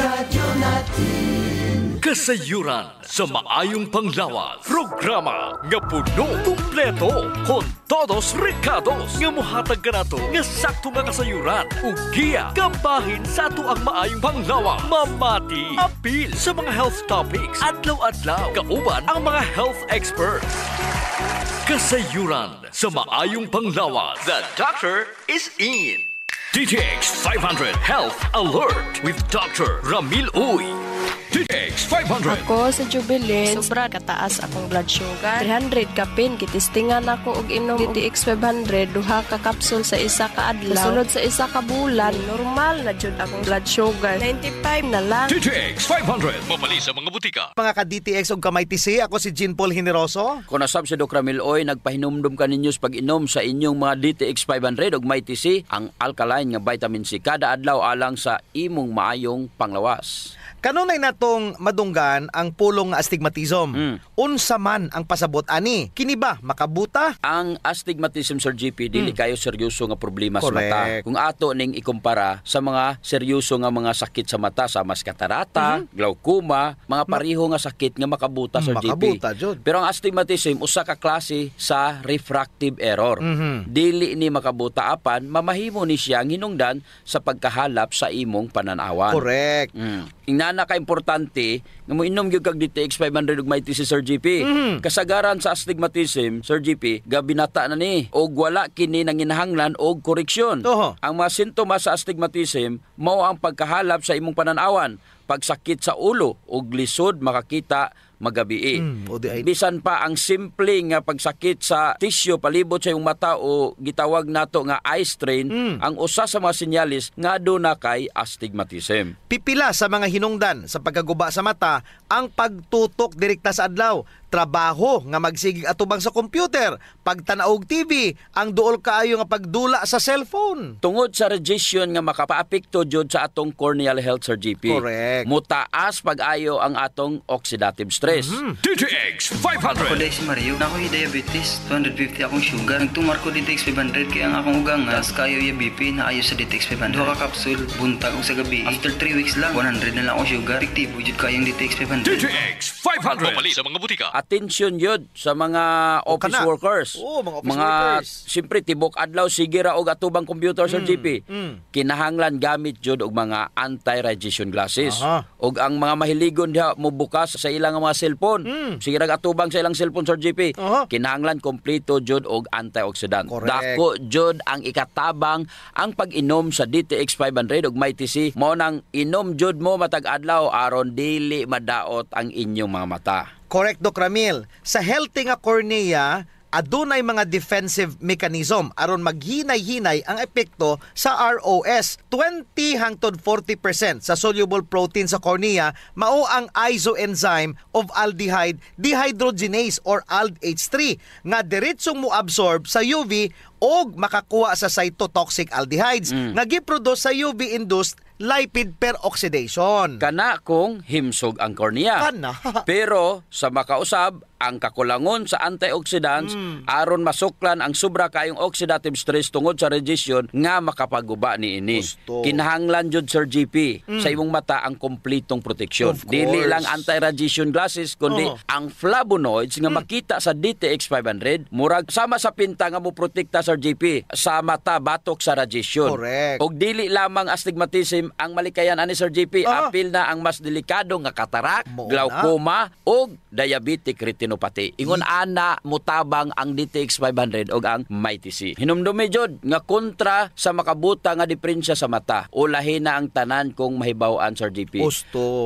radyo natin. Kasayuran sa maayong panglawas. Programa nga puno, kumpleto, con todos recados. Nga muhatag ka na to, nga sakto nga kasayuran. Ugiya, kabahin sa ato ang maayong panglawas. Mamati, apil sa mga health topics. Adlaw-adlaw, kauban ang mga health experts. Kasayuran sa maayong panglawas. The doctor is in. DTX 500 Health Alert with Dr. Ramil Uy. DTX 500. Ako sa Jubilee, sobra kataas akong blood sugar. 300 kapin, kitistingan ako og inom DTX 500, duha ka kapsul sa isa ka adlaw. Sunod sa isa ka bulan, normal na jud akong blood sugar. 95 na lang. DTX 500. Mabali sa mga butika. Mga ka-DTX og kamay TC, ako si Jean Paul Generoso. Kung nasab si Dr. Ramil Oy, nagpahinumdum ka ninyo sa pag-inom sa inyong mga DTX 500 og may TC, ang alkaline nga vitamin C kada adlaw alang sa imong maayong panglawas. Kanunay natong madunggan ang pulong nga astigmatism. Unsa man ang pasabot ani? Kini ba makabuta? Ang astigmatism, Sir GP, dili kayo seryoso nga problema sa mata. Kung ato ning ikumpara sa mga seryoso nga mga sakit sa mata, sa mas katarata, glaucoma, mga pariho nga sakit nga makabuta, Sir makabuta, GP. Jud. Pero ang astigmatism, usa ka klase sa refractive error. Dili ni makabuta apan, mamahimo ni siya ang hinungdan sa pagkahalap sa imong pananawan. Correct. Ingana ka importante nga moinom gyud kag DTX 500 ug may TC, Sir GP. Kasagaran sa astigmatism, Sir GP, gabinata na ni og wala kini nanginahanglan og koreksyon. Ang mga sintomas sa astigmatism mao ang pagkahalap sa imong pananawan, pagsakit sa ulo ug lisod makakita magabi. Bisan pa ang simple nga pagsakit sa tissue palibot sa iyong mata o gitawag nato nga eye strain, ang usa sa mga sinyalis nga aduna kay astigmatism. Pipila sa mga hinungdan sa pagkaguba sa mata ang pagtutok direkta sa adlaw, trabaho nga magsigig atubang sa computer, pagtanaw og TV, ang duol kaayo nga pagdula sa cellphone. Tungod sa radiation nga makapaapekto jud sa atong corneal health, Sir GP. Correct. Mutaas pag-ayo ang atong oxidative stress. DTX 500. Ako dahil si Mario, na ako'y diabetes, 250 akong sugar. Nagtumar ko DTX 500 kaya ang akong ugangas, kayo yung BP na ayo sa DTX 500. Duha ka kapsul, buntag o sa gabi. After 3 weeks lang, 100 na lang akong sugar. Efektibo jud kayong DTX 500. DTX 500. Mabali sa mga butika. Attention yun sa mga office workers. Mga office workers. Siyempre, tibok adlaw, sige ra og atubang computer, Sir GP. Kinahanglan gamit jud og mga anti-radiation glasses. Og ang mga mahiligon diha mo bukas sa ilang mga cellphone. Sige ra atubang sa ilang cellphone, Sir GP. Kinahanglan kompleto jud og antioxidant. Dako jud ang ikatabang ang pag-inom sa DTX 500 og may TC. Mao nang inom jud mo matag adlaw aron dili madaot ang inyong mga mata. Correct, Doc Ramil. Sa healthy nga cornea, adunay mga defensive mechanism aron maghinay-hinay ang epekto sa ROS. 20 hangtod 40% sa soluble protein sa cornea mao ang isoenzyme of aldehyde dehydrogenase or ALDH3 nga diretsong mo absorb sa UV og makakuha sa cytotoxic aldehydes nga giproduce sa UV-induced lipid peroxidation. Kana kung himsog ang kornea. Pero sa makausab, ang kakulangon sa antioxidants aron masuklan ang sobra kayong oxidative stress tungod sa radiation nga makapaguba ni ini. Kinahanglan jud, Sir GP, sa imong mata ang kompletong proteksyon. Dili lang anti-radiation glasses kundi ang flavonoids nga makita sa DTX 500 murag sama sa pinta nga mo protekta, Sir GP, sa mata batok sa radiation. Og dili lamang astigmatism ang malikayan ani, Sir GP, apil na ang mas delikado nga katarak, glaucoma og diabetic retinopathy. Ingon ana mutabang ang DTX 500 og ang MyTC. Hinumdumi jud nga kontra sa makabuta nga diferensya sa mata. Ulahi na ang tanan kung mahibaw-an, Sir GP.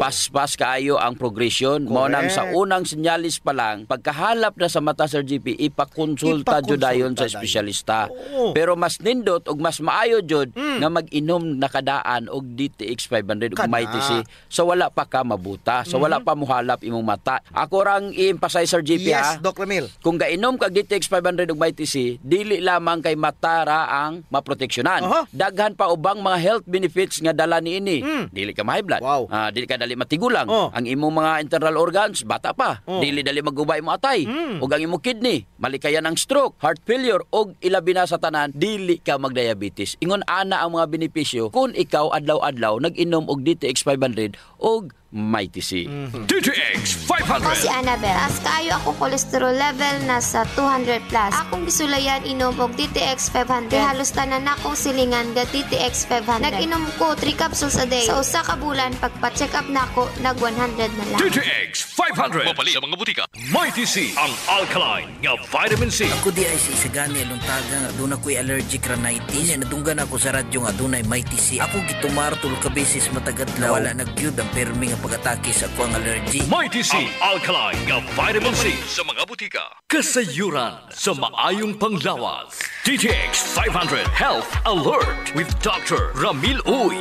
Paspas kaayo ang progression. Mo nang sa unang sinyalis pa lang pagkahalap na sa mata, Sir GP, ipakonsulta jud dayon sa espesyalista. Pero mas nindot og mas maayo jud nga mag-inom na kadaan og DTX 500 ug MyTC so wala pa ka mabuta, so wala pa muhalap imong mata. Ako rang i-emphasize, Sir GP, yes, Doc Ramil. Kung gainom kag DTX 500 ug MyTC, dili lamang kay mata ra ang maproteksyonan. Daghan pa ubang mga health benefits nga dala niini. Dili ka ma-high blood, dili ka dali matigulang. Ang imong mga internal organs bata pa. Dili dali magubay mo atay. Ug ang imong kidney, malikayan ang stroke, heart failure og ilabi na sa tanan, dili ka magdiabetes. Ingon ana ang mga benepisyo kung ikaw adlaw adlaw nag-inom og DTX 500 og Mighty C. DTX Ako si 500. Annabel. Taas kayo ako cholesterol level nasa 200 plus. Akong gisulayan inom og DTX 500. Halos tanan akong silingan ga DTX 500. Nag-inom ko 3 capsules a day. Sa usa ka bulan pagpa-check up nako nag 100 na lang. DTX 500. Mapalit sa mga butika. Mighty C, ang alkaline nga vitamin C. Ako di ay si Isagani aluntaga nga doon ako'y allergic rhinitis. Nadunggan ako sa radyo nga doon ay Mighty C. Ako gitumar tulo ka beses matagadlaw. Wala nagyud ang permi nga pag-atake sa akong allergy. Mighty C, ang alkaline nga vitamin C sa mga butika. Kasayuran sa maayong panglawas. DTX 500 Health Alert with Dr. Ramil Uy.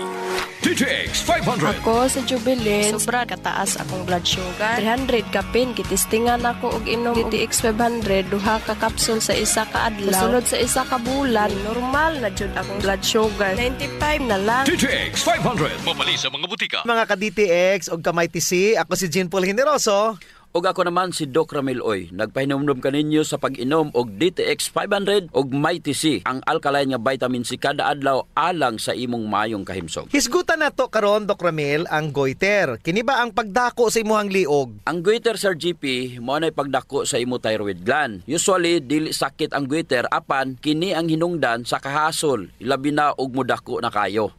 DTX 500. Ako sa Jubilin, sobra kataas akong blood sugar. 300 kapin, kitistingan ako og inom DTX 500, duha ka kapsul sa isa ka adlaw. Sulod sa isa ka bulan, normal na jud akong blood sugar. 95 na lang. DTX 500. Mapalit sa mga butika. Mga ka-DTX o ka-Mighty C, ako si Jean Paul Generoso. Og ako naman si Doc Ramil Oy. Nagpahinomdom kaninyo sa pag-inom og DTX 500 og Mighty C, ang alkaline nga vitamin C kada adlaw alang sa imong mayong kahimsog. Hisgutan na to karon, Doc Ramil, ang goiter. Kini ba ang pagdako sa imuhang liog? Ang goiter, Sir GP, mao nay pagdako sa imo thyroid gland. Usually dili sakit ang goiter apan kini ang hinungdan sa kahasol, ilabi na og mudako na kayo.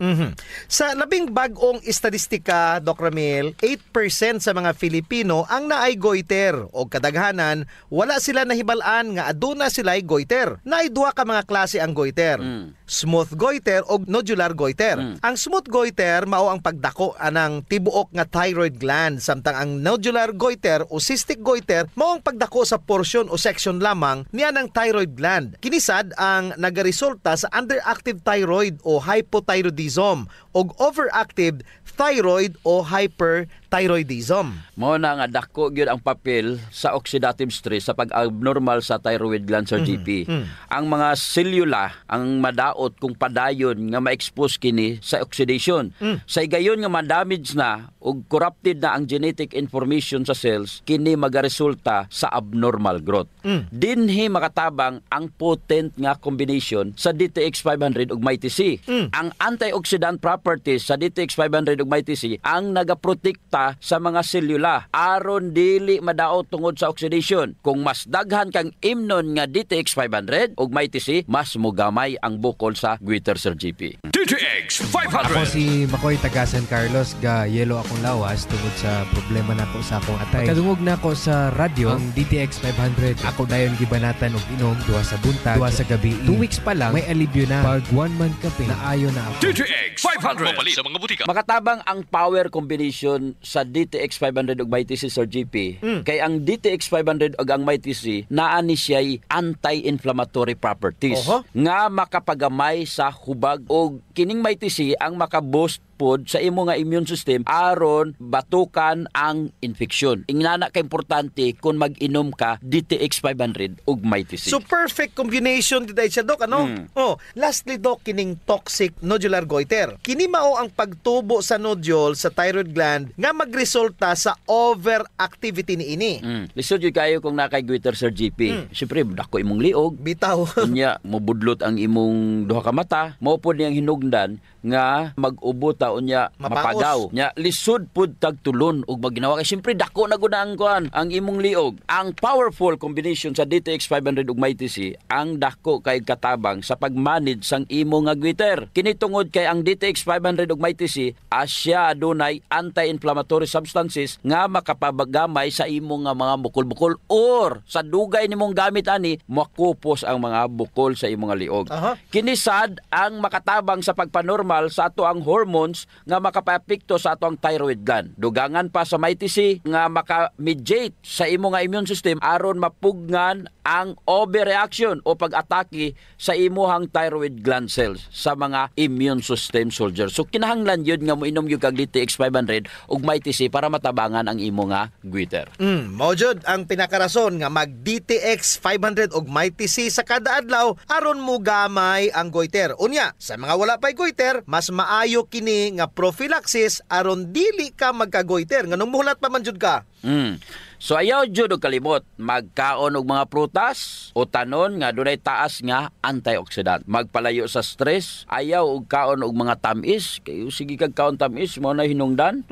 Sa labing bag-ong estadistika, Doc Ramil, 8% sa mga Filipino ang naay goiter o kadaghanan wala sila nahibalaan nga aduna sila'y goiter. Naay duha ka mga klase ang goiter. Smooth goiter o nodular goiter. Ang smooth goiter mao ang pagdako anang tibuok nga thyroid gland, samtang ang nodular goiter o cystic goiter mao ang pagdako sa portion o section lamang niya ng thyroid gland. Kinisad ang nagaresulta sa underactive thyroid o hypothyroidism o overactive thyroid o hyperthyroidism. Mao na nga dako gyud ang papel sa oxidative stress sa pag-abnormal sa thyroid gland, Sir GP. Ang mga selula ang madaot kung padayon nga ma-expose kini sa oxidation. Sa gayon nga ma-damage na ug corrupted na ang genetic information sa cells, kini magaresulta sa abnormal growth. Dinhi makatabang ang potent nga combination sa DTX 500 ug Mighty C. Ang antioxidant properties sa DTX 500 ug Mighty C ang nagaprotekta sa mga selula aron dili madaot tungod sa oxidation. Kung mas daghan kang imnon nga DTX 500 ug Mighty C, mas mogamay ang bukol sa goiter, Sir GP. DTX Ako 500. si Makoy taga San Carlos, ga yelo akong lawas tungod sa problema nako sa akong atay. Kadungog nako sa radyo ang DTX 500. Ako dayon gibanatan og inom duha sa buntag, duha sa gabi. 2 weeks pa lang may alibyo na. Pag 1 month kape na ayo na ako. DTX 500. Mapalit sa mga butika. Makatabang ang power combination sa DTX 500 ug Mighty C, Sir GP. Kay ang DTX 500 ug ang Mighty C naa ni siya'y anti-inflammatory properties nga makapagamay sa hubag, og kining Mighty C ang makaboost pod sa imo nga immune system aron batukan ang infeksyon. Ingana ka importante kung mag-inom ka DTX 500 ug Mighty C. So perfect combination today siya, Doc, ano? Lastly, Doc, kining toxic nodular goiter. Kini mao ang pagtubo sa nodule sa thyroid gland nga magresulta sa overactivity niini. Lisod yun kayo kung nakay goiter, Sir GP. Siyempre, dako imong liog. Bitaw. Unya, mabudlot ang imong duha ka mata. Mao pod niyang hinugdan nga mag-ubo ta unya Mapaos. mapagaw. Nya lisod pud tagtulon ug maginawa kay siyempre dako na gud ang kuan ang imong liog. Ang powerful combination sa DTX 500 ug Mighty C ang dako kay katabang sa pagmanage sang imo nga goiter. Kini tungod kay ang DTX 500 ug Mighty C asya adunay anti-inflammatory substances nga makapabagamay sa imo nga mga bukol-bukol or sa dugay nimong gamit ani makupos ang mga bukol sa imo nga liog. Kini sad ang makatabang sa pagpanormal sa ato ang hormones nga makapaapekto sa ato ang thyroid gland. Dugangan pa sa Mighty C nga maka-mediate sa imo nga immune system aron mapugnan ang overreaction o pag-atake sa imuhang thyroid gland cells sa mga immune system soldiers. So kinahanglan yun nga mo inom yung kag DTX 500 ug Mighty C para matabangan ang imo nga goiter. Mao jud ang pinakarason nga mag DTX 500 og Mighty C sa kada adlaw aron mo gamay ang goiter. Unya, sa mga wala pay goiter, mas maayo kini nga prophylaxis aron dili ka magkagoiter. Nganong muhulat pa man jud ka. So ayaw jud og kalimot magkaon og mga prutas o tanon nga dunay taas nga antioxidant. Magpalayo sa stress, ayaw og kaon og mga tamis, kay sige kag kaon tamis mo na hinungdan.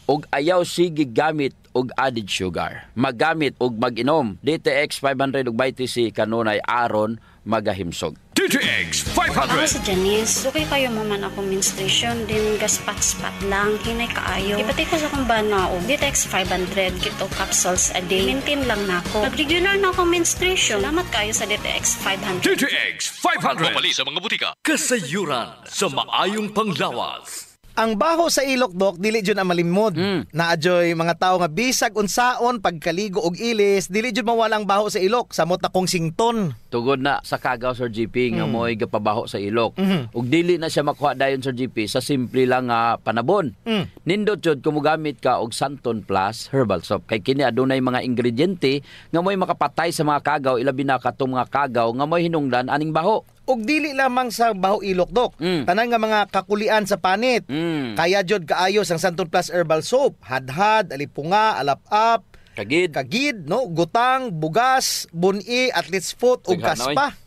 Og ayaw sige gamit og added sugar. Maggamit og mag-inom DTX 500 ug BTC kanunay aron magahimsog. DTX Ako 500. si Janice. Okay kayo maman ako menstruation. Din gaspat-spat lang. Hinay kaayo. Ipatay ko sa kong bana o. DTX 500. Kito capsules a day. Maintain lang na ako. Pag-regular na ako menstruation. Salamat kayo sa DTX 500. DTX 500. Mapali sa mga butika. Kasayuran sa maayong panglawas. Ang baho sa ilok, Dok, dili jud ang malimod. Naadyoy mga tao nga bisag unsaon pagkaligo og ilis, dili jud mawalang baho sa ilok, samot na kong sington. Tugod na sa kagaw, Sir GP, nga mo'y gapabaho sa ilok. Ug dili na siya makuha dayon, Sir GP, sa simple lang nga panabon. Nindot jud kung mogamit ka og Santon Plus Herbal Soap. Kay kini adunay mga ingrediente nga mo'y makapatay sa mga kagaw, ilabi na katong mga kagaw nga mo'y hinungdan aning baho. Og dili lamang sa baho ilok, Dok. Tanan nga mga kakulian sa panit. Kaya jud kaayos ang Santon Plus Herbal Soap. Hadhad, alipunga, alap-ap, kagid, no, gutang, bugas, buni, athlete's foot ug kaspa.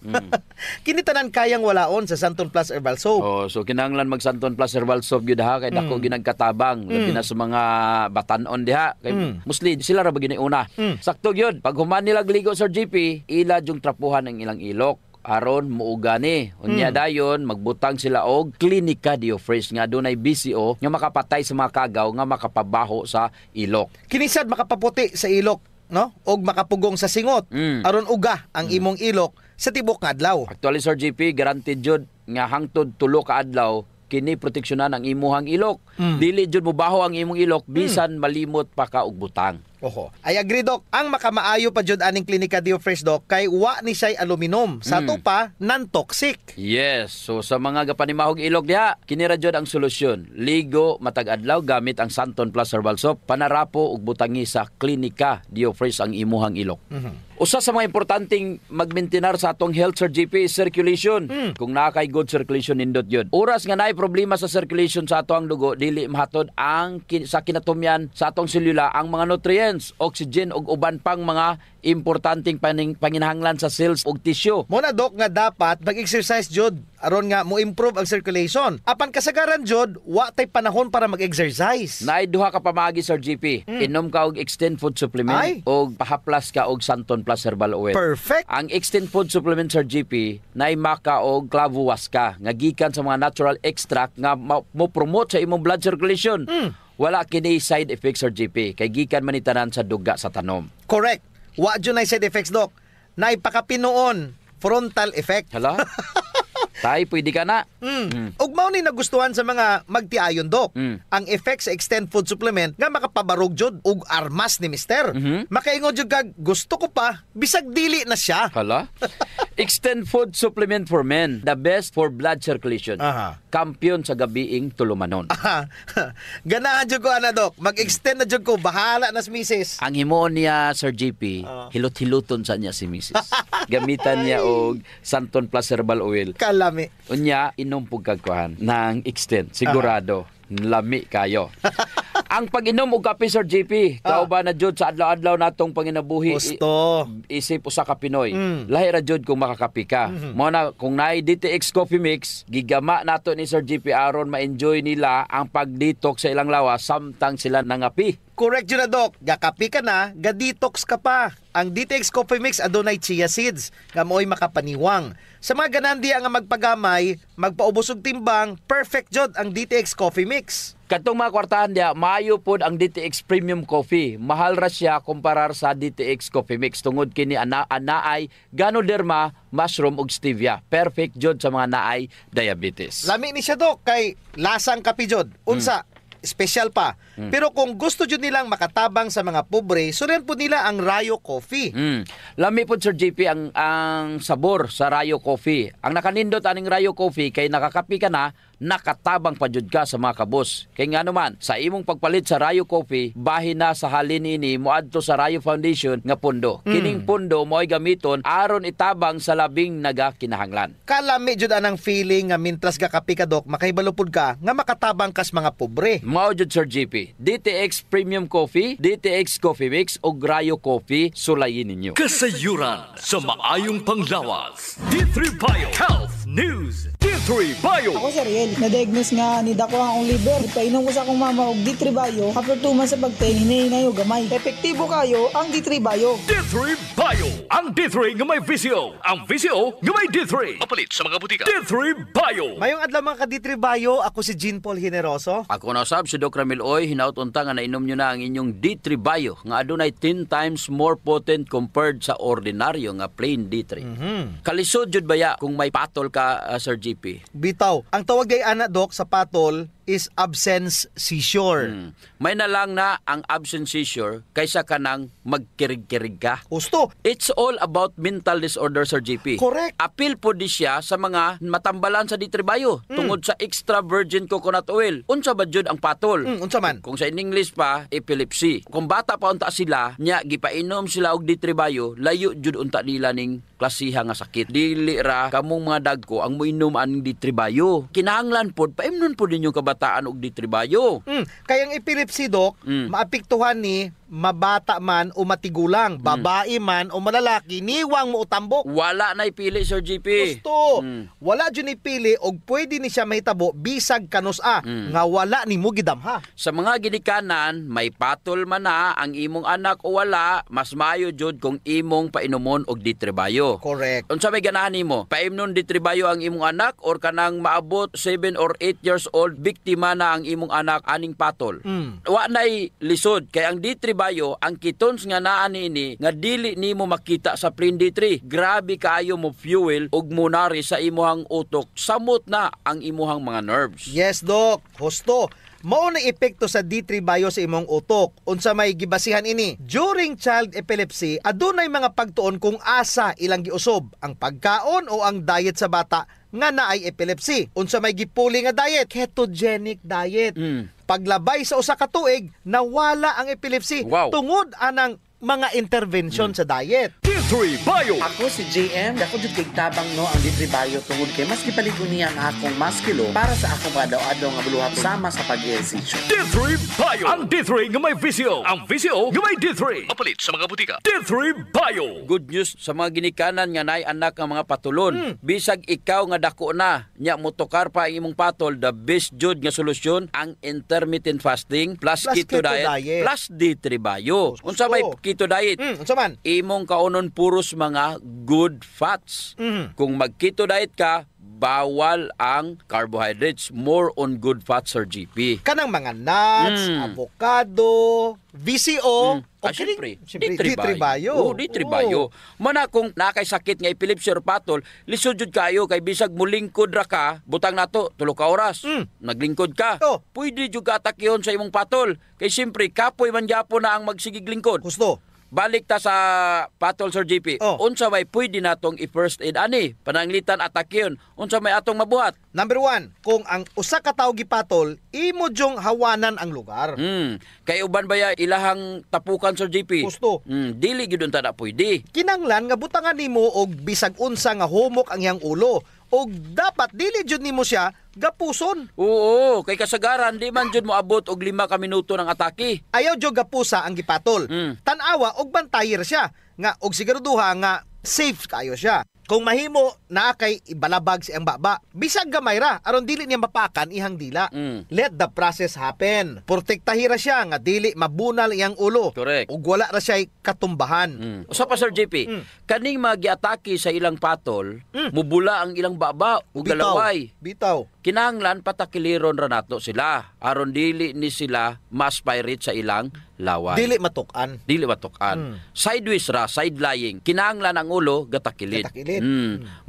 Kini tanan kayang walaon sa Santon Plus Herbal Soap. Oh, so kinahanglan mag Santon Plus Herbal Soap gyud ha kay dako ginagkatabang labi na sa mga batan-on diha kay mostly sila ra ba giniuna. Sakto gyud pag human nila gligo, Sir GP, ila jung trapuhan ang ilang ilok aron muugani. Unya dayon magbutang sila og Clinica Diofresh nga dunay BCO nga makapatay sa mga kagaw nga makapabaho sa ilok. Kinisad makapaputi sa ilok, no? Og makapugong sa singot aron uga ang imong ilok sa tibok nga adlaw. Actually, Sir GP, guaranteed jud nga hangtod 3 ka adlaw kini proteksyonan ang imuhang ilok. Dili jud mubaho ang imong ilok bisan malimot pa ka og butang. Oho. I agree, Dok. Ang makamaayo pa jud aning Clinica Diofresh, Dok, kay wa ni siya'y aluminum. Sa to pa, non-toxic. Yes. So sa mga gapanimahog ilok diha, kini ra jud ang solusyon. Ligo matag adlaw gamit ang Santon Plus Herbal Soap, panarapo ug butangi sa Clinica Diofresh ang imuhang ilok. Usa sa mga importanteng magmaintenar sa atong health, Sir GP, is circulation. Kung naa kay good circulation, nindot yun. Oras nga naay problema sa circulation sa atong dugo, dili mahatod ang sa kinatumyan sa atong selula ang mga nutrients, oxygen ug uban pang mga importanteng panginahanglan sa cells ug tissue. Muna, Dok, nga dapat mag-exercise jud aron nga mo improve ang circulation. Apan kasagaran jud, wa tay panahon para mag-exercise. Naay duha ka pamaagi, Sir GP. Inom ka og Extend Food Supplement ug pahaplas ka og Santon Plus Herbal Oil. Perfect. Ang Extend Food Supplement, Sir GP, naay maka og clavo waska nga gikan sa mga natural extract nga mo promote sa imong blood circulation. Wala kini side effects, Sir GP, kay gikan man itanan sa duga sa tanom. Correct. Wa jud nay side effects, Dok. Nay pakapinoon frontal effect. Hala? Tay, pwede ka na. Ug mao ni nagustuhan sa mga magtiayon, Dok. Ang effect sa Extend Food Supplement nga makapabarog jud ug armas ni Mister. Makaingon jud kag gusto ko pa bisag dili na siya. Hala? Extend Food Supplement for Men, the best for blood circulation. Kampiyon sa gabiing tulumanon. Ganahan jud ko ana, Dok. Mag-extend na jud ko, bahala na si Mrs. Ang himuon niya, Sir GP, hilot-hiluton sa niya si Mrs. Gamitan niya og Santon Plus Herbal Oil. Kalami. Unya, inom pug kagkuhan ng Extend. Sigurado, lami kayo. Ang pag-inom og kape, Sir GP, kauban na jud sa adlaw-adlaw natong panginabuhi. Gusto. Isip usa ka Pinoy. Lahi ra jud kung makakapi ka. Mo na kung naay DTX Coffee Mix, gigama nato ni Sir GP aron ma-enjoy nila ang pag-detox sa ilang lawas samtang sila nangapi. Correct yun na, Dok. Gakapi ka na, ga-detox ka pa. Ang DTX Coffee Mix adunay chia seeds nga mo'y makapaniwang. Sa mga ganandi nga magpagamay, magpaubos og timbang, perfect jud ang DTX Coffee Mix. Katong mga kwartahan dia, maayo pod ang DTX Premium Coffee. Mahal ra siya kumparar sa DTX Coffee Mix tungod kini anaay Ganoderma, mushroom ug stevia. Perfect jud sa mga naay diabetes. Lami ni siya, Dok, kay lasang kape jud. Unsa? Special pa. Pero kung gusto jud nilang makatabang sa mga pobre, sunan po nila ang Rayo Coffee. Lami po, Sir JP, ang sabor sa Rayo Coffee. Ang nakanindot aning Rayo Coffee kay nakakapi ka na, nakatabang pa jud ka sa mga kabos. Kay nga naman, sa imong pagpalit sa Rayo Coffee, bahin na sa halin ini moadto sa Rayo Foundation nga pundo. Kining pundo mo'y gamiton aron itabang sa labing nagakinahanglan. Kalami jud anang feeling nga mintras ka kape ka, Dok, makahibalupod ka nga makatabang kas mga pobre. Mao jud Sir GP, DTX Premium Coffee, DTX Coffee Mix o Rayo Coffee, sulayin ninyo. Kasayuran sa maayong panglawas. D3 Bio Health News. D3 Bio. Ako si Ariel, na-diagnose nga ni dako ang akong liver. Painom ko sa akong mama og D3 Bio. After 2 months sa pagtayin, hinahinay o gamay. Epektibo kayo ang D3 Bio. D3 Bio. Ang D3 nga may VCO. Ang VCO nga may D3. Mapalit sa mga butika. D3 Bio. Mayong adlaw mga ka-D3 Bio, ako si Jean Paul Generoso. Ako na sab si Doc Ramil Oy, hinaut-unta nga nainom nyo na ang inyong D3 Bio nga adunay 10 times more potent compared sa ordinaryo nga plain D3. Kalisod jud baya kung may patol ka, Sir GP? Bitaw, ang tawag day ana, Dok, sa patol is absence seizure. May na lang na ang absence seizure kaysa ka nang magkirig-kirig ka. Gusto. It's all about mental disorder, Sir GP. Correct. Apil po di siya sa mga matambalan sa D3 Bio tungod sa extra virgin coconut oil. Unsa ba jud ang patol? Unsa man? Kung sa English pa, epilepsy. Kung bata pa unta sila, nya gipainom sila og D3 Bio, layo jud unta nila ning klasiha nga sakit. Dili ra kamong mga dagko ang moinom aning D3 Bio. Kinahanglan pod paimnon pod ninyong kabataan og D3 Bio. Kaya ang epilepsy, Dok, maapektuhan ni mabata man o matigulang, babae man o malalaki, niwang mo utambok. Wala na ipili, Sir GP. Gusto. Wala dyan ipili og pwede ni siya mahitabo bisag kanusa nga wala ni mo gidamha. Sa mga ginikanan, may patol man na ang imong anak o wala, mas maayo jud kung imong painumon og D3 Bio. Correct. Unsa may ganahan nimo? Paimnon D3 Bio ang imong anak or kanang maabot 7 or 8 years old, biktima na ang imong anak aning patol. Wa nay lisod kay ang D3 Bio, ang ketones nga naa niini nga dili nimo makita sa plain D3. Grabe kaayo mo fuel og munari sa imuhang utok, samot na ang imuhang mga nerves. Yes, Dok. Husto. Mao na epekto sa D3 Bio sa imong utok. Unsa may gibasihan ini? During child epilepsy, adunay mga pagtuon kung asa ilang giusob, ang pagkaon o ang diet sa bata nga naay epilepsy. Unsa may gipuli nga diet? Ketogenic diet. Paglabay sa usa ka tuig, nawala ang epilepsy tungod anang mga intervention sa diet. D3 Bio. Ako si JM, dako jud kay tabang no ang D3 Bio tungod kay mas gipaligon niya ang akong maskilo para sa akong adaw-adaw nga buluhaton sama sa pag-ehersisyo. D3 Bio. Ang D3 nga may VCO. Ang VCO nga may D3. Mapalit sa mga butika. D3 Bio. Good news sa mga ginikanan nga naay anak nga mga patulon. Bisag ikaw nga dako na, nya motokar pa ang imong patol, the best jud nga solusyon ang intermittent fasting plus keto diet plus D3 Bio. Unsa may keto diet? Unsa man? Imong kaunon puros mga good fats. Kung mag-keto diet ka, bawal ang carbohydrates, more on good fats, Sir GP. Kanang mga nuts, avocado, VCO, Siyempre, D3 Bio. D3 Bio. Mana kung nakay sakit nga epilepsy or patol, lisod jud kayo kay bisag mulingkod ra ka, butang nato 3 ka oras. Naglingkod ka. Pwede jud ka atakyon sa imong patol. Kay siyempre kapoy man gyapon na ang magsigig lingkod. Gusto. Balik ta sa patol, Sir GP. Unsa may pwede natong i-first aid ani? Pananglitan atakyon. Unsa may atong mabuhat? Number 1, kung ang usa ka tawo gipatol, imo jong hawanan ang lugar. Kay uban baya ilahang tapukan, Sir GP? Gusto. Dili gyud unta na pwede. Kinanglan nga butangan nimo og bisag unsa nga humok ang iyang ulo. Og dapat dili jud nimo siya gapuson. Oo, kay kasagaran di man jud moabot og 5 ka minuto ng atake. Ayaw jud gapusa ang gipatol. Tan-awa og bantayer siya nga og siguraduha nga safe kayo siya. Kung mahimo naa kay ibalabag siyang baba, bisag gamay ra aron dili niya mapakan ihang dila. Let the process happen. Protektahira siya nga dili mabunal iyang ulo. Correct. Ug wala ra siya katumbahan. Usa pa, Sir JP, kaning magiatake sa ilang patol, mubula ang ilang baba ug galaway. Bitaw. Kinahanglan patakiliron ra nato sila aron dili ni sila ma-aspirate sa ilang laway. Dili matukan. Sideways ra, side lying. Kinahanglan ang ulo gatakilid.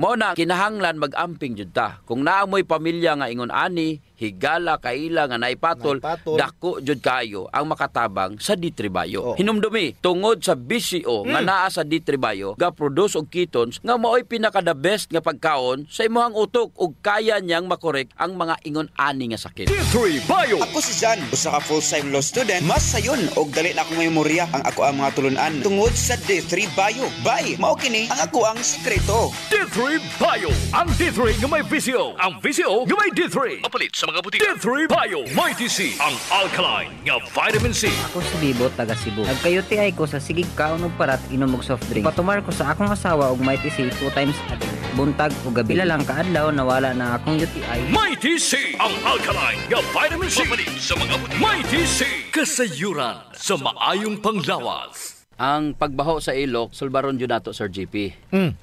Mao na kinahanglan mag-amping jud ta. Kung naamoy pamilya nga ingon ani higala kaila nga naipatol, dako jud kayo ang makatabang sa D3 Bio. Hinumdumi tungod sa BCO nga naa sa D3 Bio ga produce og ketones nga maoy pinaka the best nga pagkaon sa imong utok ug kaya niyang makorek ang mga ingon ani nga sakit. D3 Bio. Ako si Jan, usa ka full-time law student. Mas sayon og dali na akong memorya ang ako ang mga tulunan tungod sa D3 Bio. Bye, mao kini ang ako ang sekreto. D3 Bio. Ang D3 nga may VCO. Ang VCO nga may D3. Mapalit sa mga butika. D3 Bio. Mighty C. Ang alkaline nga vitamin C. Ako si Bibo, taga Cebu. Nagka-UTI ko sa sigig kaon og parat inom og soft drink. Patumar ko sa akong asawa og Mighty C 2 times a day. Buntag o gabi. Pila lang kaadlaw nawala na akong UTI. Mighty C. Ang alkaline nga vitamin C. Mapalit sa mga butika. Mighty C. Kasayuran sa maayong panglawas. Ang pagbaho sa ilok, sulbaron jud nato Sir JP.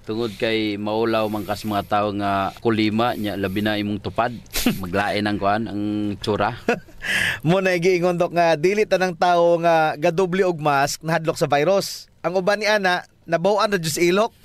Tungod kay maulaw man kas mga tawo nga kulima nya labi na imong tupad, maglain ang kuan ang tsura. Mo na giingon dok nga dili tanang tawo nga gadoble og mask nahadlok sa virus. Ang uban ni ana nabawan na jud sa ilok.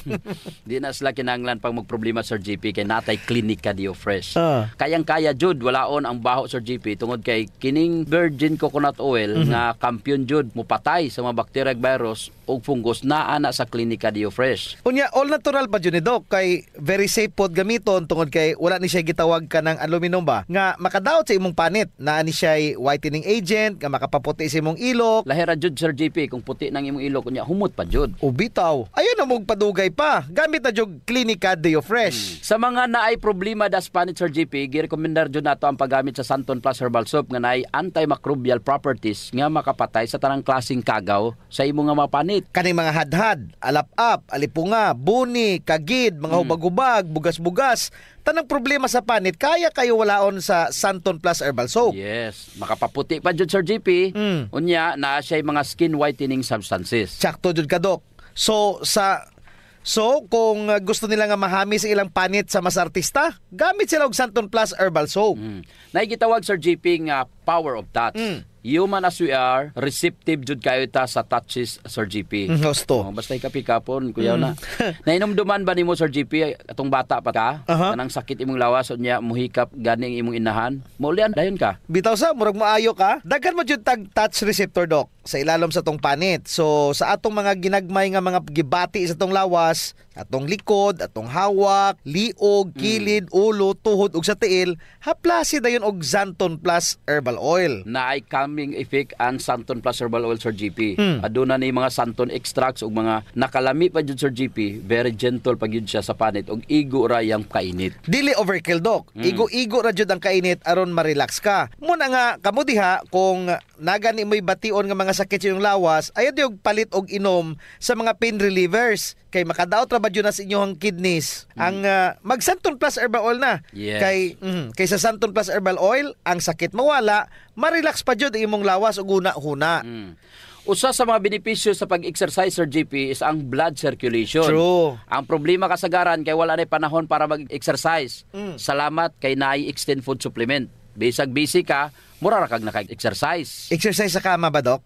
Di na sila kinahanglan pang magproblema Sir JP kay natay klinika Dio Fresh. Kayang-kaya jud walaon ang baho Sir JP tungod kay kining virgin coconut oil nga kampiyon jud mupatay sa mga bacteria ug virus ug fungus naa na sa klinika Dio Fresh. Unya all natural pa jud ni dok kay very safe pod gamiton tungod kay wala ni siya gitawag ka ng aluminum ba nga makadaot sa imong panit. Naa ni siya whitening agent nga makapaputi sa imong ilok. Lahira jud Sir JP kung puti nang imong ilok unya humot pa jud. Ubitaw. Ayun na mong padugay pa. Gamit na jud klinika Dio Fresh. Sa mga naay problema das panit Sir JP, girekomendar jud nato ang paggamit sa Santon Plus Herbal Soap nga naay antimicrobial properties nga makapatay sa tanang klaseng kagaw sa imong nga mga panit. Kaning mga hadhad, alap-ap, alipunga, buni, kagid, mga hubag-hubag, bugas-bugas, tanang problema sa panit kaya kayo walaon sa Santon Plus Herbal Soap. Yes, makapaputi pa jud Sir JP. Unya naa siya mga skin whitening substances. Sakto jud ka dok. So kung gusto nila nga mahami sa ilang panit sa mas artista, gamit sila og Santon Plus Herbal Soap. Naigitawag Sir JP nga power of touch. Human as we are, receptive jud kayo ta sa touches Sir JP. Gusto. Basta ikapikapon kuyaw na. Nainomduman ba nimo Sir JP atong bata pa ka? Kanang sakit imong lawas unya muhikap ganing imong inahan. Maulian dayon ka. Bitaw sa murag maayo ka. Daghan mo jud tag touch receptor dok sa ilalom sa tong panit. So sa atong mga ginagmay nga mga gibati sa tong lawas, atong likod, atong hawak, liog, kilid, ulo, tuhod ug sa tiil, haplasi dayon og Santon Plus Herbal Oil. Naay calming effect ang Santon Plus Herbal Oil Sir JP. Aduna ni mga Santon extracts ug mga nakalami pa jud Sir JP, very gentle pa gyud siya sa panit ug igo ra yang kainit. Dili overkill dok. Igo-igo ra jud ang kainit aron ma-relax ka. Muna nga kamo diha kung nagani mo'y bation nga mga sakit sa iyong lawas, ayaw diog palit og inom sa mga pain relievers kay makadaot ra ba jud na sa inyong kidneys. Ang mag Santon Plus Herbal Oil na. Yes. Kay sa Santon Plus Herbal Oil, ang sakit mawala, ma-relax pa jud imong lawas ug una-huna. Usa sa mga benepisyo sa pag-exercise Sir JP is ang blood circulation. True. Ang problema kasagaran kay wala na panahon para mag-exercise. Salamat kay naay extend food supplement. Bisag busy ka, mura ra kag naka-exercise. Exercise sa kama ba dok?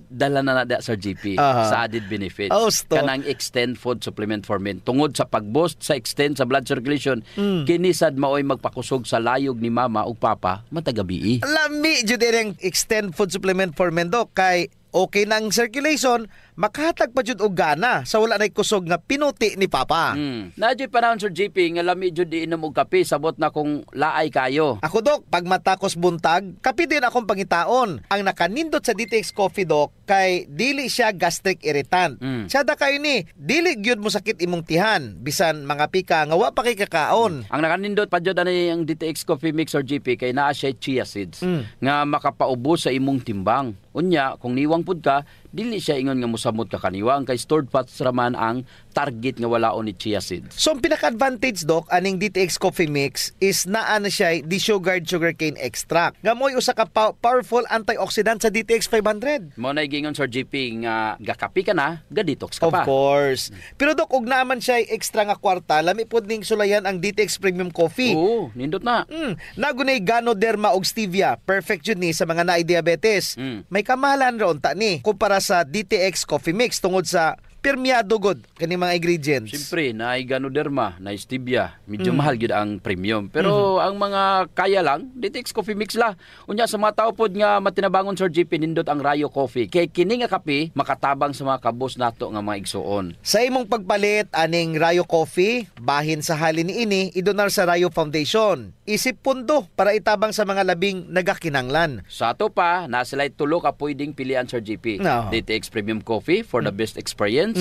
Dala na Sir JP sa added benefits. Kanang extend food supplement for men. Tungod sa pag-boost sa extend sa blood circulation, kinisad maoy magpakusog sa layog ni mama ug papa matagabi. Lami jud ang extend food supplement for men dok kay okay nang circulation, makahatag pa jud og gana sa wala nay kusog nga pinuti ni papa. Nadyo panahon Sir JP nga lami jud iinom og kape sabot na kung laay kayo. Ako dok, pag matakos buntag, kape din akong pangitaon. Ang nakanindot sa DTX Coffee dok kay dili siya gastric irritant. Sada kayo ni, dili gyud mo sakit imong tihan bisan mga pika nga wa pa kay kakaon. Ang nakanindot pa jud ani ang DTX Coffee Mix Sir JP kay naa siya chia seeds nga makapaubos sa imong timbang. Unya kung niwang pud ka, dili siya ingon nga mosamot ka kaniwang kay stored fats raman ang target nga walaon ni chia seeds. So ang pinaka-advantage dok aning DTX Coffee Mix is naa na siya desugared sugarcane extract. Nga mo'y usa ka powerful antioxidant sa DTX 500. Mo na gingon Sir JP nga gakapi ka na, ga-detox ka pa. Of course. Pero dok ug naman siya extra nga kwarta, lami pud ning sulayan ang DTX Premium Coffee. Oo, nindot na. Nagunay Ganoderma ug stevia, perfect jud ni sa mga naay diabetes. May kamahalan ra unta ni kumpara sa DTX Coffee Mix tungod sa pirmiyado god kani mga ingredients. Siyempre, na Ganoderma, na Stevia, medyo mahal gyud ang premium. Pero ang mga kaya lang, DTX Coffee Mix la. Unya sa mga tao pod nga matinabangon Sir JP nindot ang Rayo Coffee. Kay kini nga kape makatabang sa mga kabos nato nga mga igsuon. Sa imong pagpalit aning Rayo Coffee, bahin sa halin niini idonar sa Rayo Foundation. Isip pundo para itabang sa mga labing nagakinanglan. Sa ato pa, nasilay tulo ka pwedeng pilian Sir JP. No. DTX Premium Coffee for the best experience,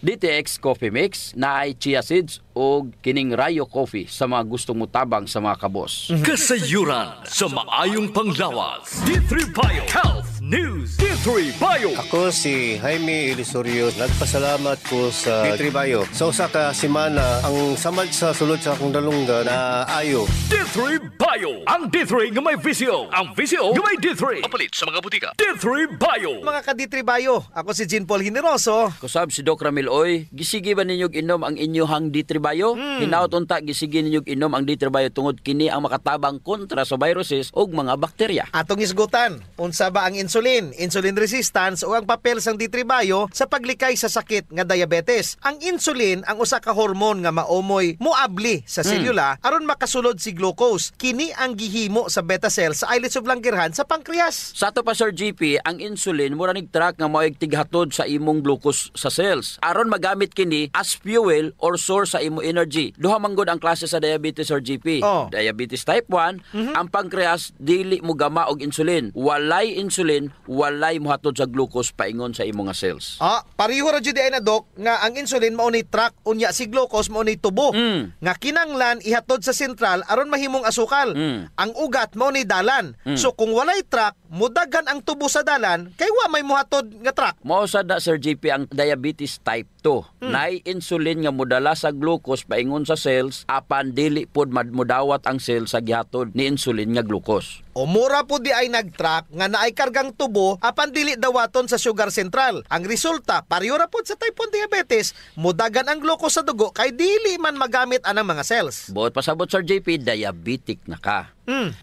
DTX Coffee Mix na ay chia seeds o kining Rayo Coffee sa mga gustong mutabang sa mga kabos. Kasayuran sa maayong panglawas. D3 Bio Health News. D3 Bio. Ako si Jaime Ilisorio. Nagpasalamat ko sa D3 Bio. Sa usa ka semana, ang samad sa sulod sa akong dalungga na ayo. D3 Bio. Ang D3 nga may visio. Ang visio nga may D3. Papalit sa mga butika. D3 Bio. Mga ka D3 Bio, ako si Jean Paul Generoso. Kusab si Doc Ramil Oy, gisigi ba ninyog inom ang inyohang D3 Bio? Hinaut unta gisigi ninyog inom ang D3 Bio tungod kini ang makatabang kontra sa viruses ug mga bakterya. Atong isgutan, unsa ba ang insulin, insulin resistance o ang papel sang D3 Bio sa paglikay sa sakit nga diabetes. Ang insulin ang usa ka hormone nga maomoy moabli sa selula aron makasulod si glucose. Kini ang gihimo sa beta cells sa islets of Langerhans sa pancreas. Sa ato pa Sir GP, ang insulin mura nigtrack nga mao'y tighatod sa imong glucose sa cells aron magamit kini as fuel or source sa imong energy. Duha man gud ang klase sa diabetes Sir GP. Diabetes type 1, ang pancreas dili mo gama og insulin. Walay insulin, walay mohatod sa glucose paingon sa imong cells. Pareho ra jud ay na Doc nga ang insulin mao ni track unya si glucose mao ni tubo. Nga kinanglan ihatod sa sentral aron mahimong asukal. Ang ugat mao ni dalan. So kung walay track, mudagan ang tubo sa dalan kay wa may mohatod nga track. Mao sad na Sir JP ang diabetes type 2. Naay insulin nga modala sa glucose paingon sa cells apan dili pod mudawat ang cells sa gihatod ni insulin nga glucose. O mura po di ay nag-track nga naay kargang tubo apan dili dawaton sa sugar central. Ang resulta, pareho ra pod sa type 1 diabetes, mudagan ang glucose sa dugo kay dili man magamit anang mga cells. Buot pasabot Sir JP, diabetic na ka.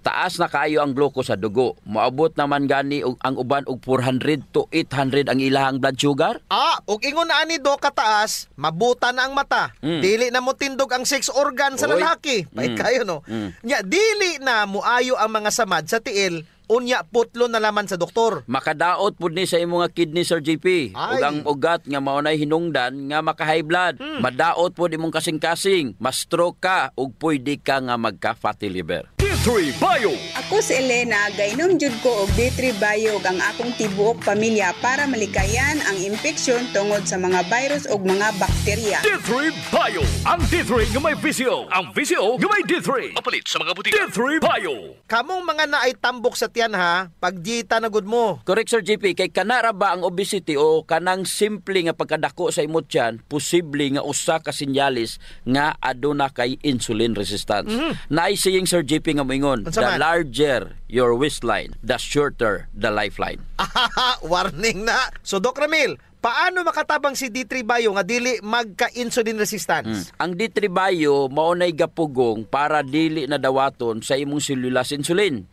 Taas na kayo ang glucose sa dugo. Moabot naman gani ang uban og 400 to 800 ang ilahang blood sugar. Og ingon na ani Doc kataas, mabuta na ang mata. Dili na mo tindog ang sex organ sa lalaki. Pait kayo no. Nya dili na muayo ang mga samad sa tiil. Unya putlo na laman sa doktor. Makadaot pud ni sa imong nga kidney Sir JP. Ug ang ugat nga maunay hinungdan nga maka-high blood. Madaot pud imong kasing-kasing, ma-stroke ka ug pwede ka nga magka-fatty liver. D3 Bio. Ako si Elena, gainom jud ko og D3 Bio ang akong tibuok pamilya para malikayan ang infeksyon tungod sa mga virus ug mga bakterya. D3 Bio. Ang D3 nga may visio. Ang visio nga may D3. Papalit sa mga butika. D3 Bio. Kamong mga naay tambok sa tiyan ha, pagdita na gud mo. Correct Sir JP, kay kanara ba ang obesity o kanang simple nga pagkadako sa imong tiyan, posible nga usa ka sinyalis nga aduna kay insulin resistance. Naay saying Sir JP nga moingon, the larger your waistline, the shorter the lifeline. Warning na. So Doc Ramil, paano makatabang si D3 Bio nga dili magka-insulin resistance? Ang D3 Bio maunay gapugong para dili na dawaton sa imong selula insulin.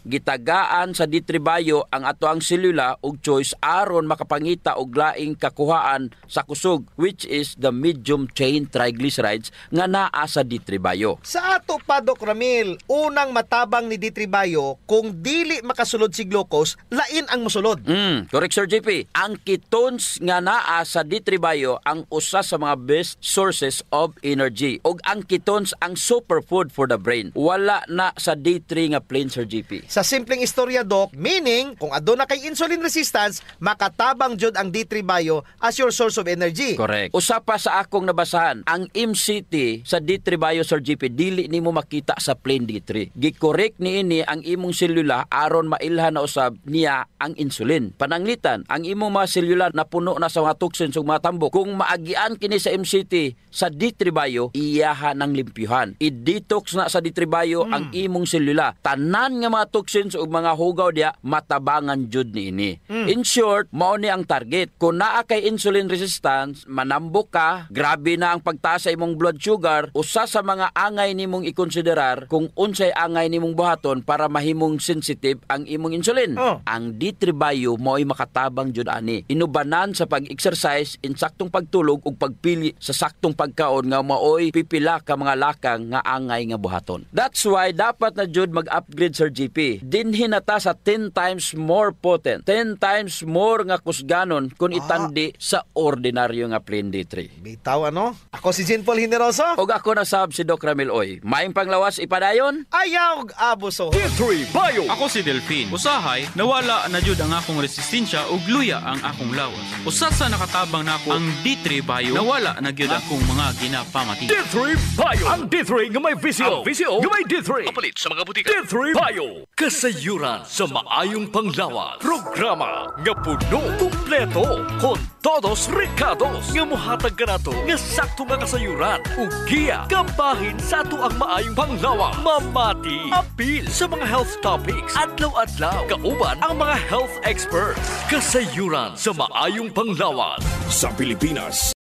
Gitagaan sa D3 Bio ang ato ang selula og choice aron makapangita og laing kakuhaan sa kusog, which is the medium chain triglycerides nga naa sa D3 Bio. Sa ato pa Doc Ramil, unang matabang ni D3 Bio kung dili makasulod si glucose, lain ang mosulod. Correct Sir JP. Ang ketones nga naa sa D3 Bio ang usa sa mga best sources of energy. Og ang ketones ang superfood for the brain. Wala na sa D3 nga plain Sir JP. Sa simpleng istorya Doc, meaning kung aduna kay insulin resistance, makatabang jud ang D3 Bio as your source of energy. Correct. Usa pa sa akong nabasahan, ang MCT sa D3 Bio Sir JP dili nimo makita sa plain D3. Gi-correct niini ang imong selula aron mailhan na usab niya ang insulin. Pananglitan, ang imong mga selula na puno na sa mga toxins ug mga tambok. Kung maagian kini sa MCT sa D3 Bio, iyaha ng limpyuhan. I-detox na sa D3 Bio ang imong selula. Tanan nga mga mga toxins ug mga hugaw diya matabangan jud niini. In short, mao ni ang target. Kung naa kay insulin resistance, manambok ka, grabe na ang pagtaas sa imong blood sugar, usa sa mga angay nimong ikonsiderar kung unsay angay nimong buhaton para mahimong sensitive ang imong insulin. Ang D3 Bio mao'y makatabang jud ani. Inubanan sa pag-exercise, insaktong pagtulog ug pagpili sa saktong pagkaon nga mao'y pipila ka mga lakang nga angay nga buhaton. That's why dapat na jud mag-upgrade Sir GP. Dinhi nata sa 10 times more potent, 10 times more nga kusganon kung itandi sa ordinaryo nga plain D3. Bitaw ano? Ako si Jean Paul Generoso. Og ako na sab si Doc Ramil Oy. Maayong panglawas ipadayon. Ayaw abuso. D3 Bio. Ako si Delphine. Usahay, nawala na jud ang akong resistensya ug luya ang akong lawas. Usa sa nakatabang nako ang D3 Bio, nawala na gyud akong mga ginapamati. D3 Bio. Ang D3 nga may visio. Ang visio nga may D3. Kapalit sa mga butika. D3 Bio. Kasayuran sa maayong panglawas. Programa nga puno, kumpleto, con todos recados. Nga muhatag ka nato nga sakto nga kasayuran. Ug giya, kabahin sa ato ang maayong panglawas. Mamati, apil sa mga health topics. Adlaw-adlaw, kauban ang mga health experts. Kasayuran sa maayong panglawas. Sa Pilipinas,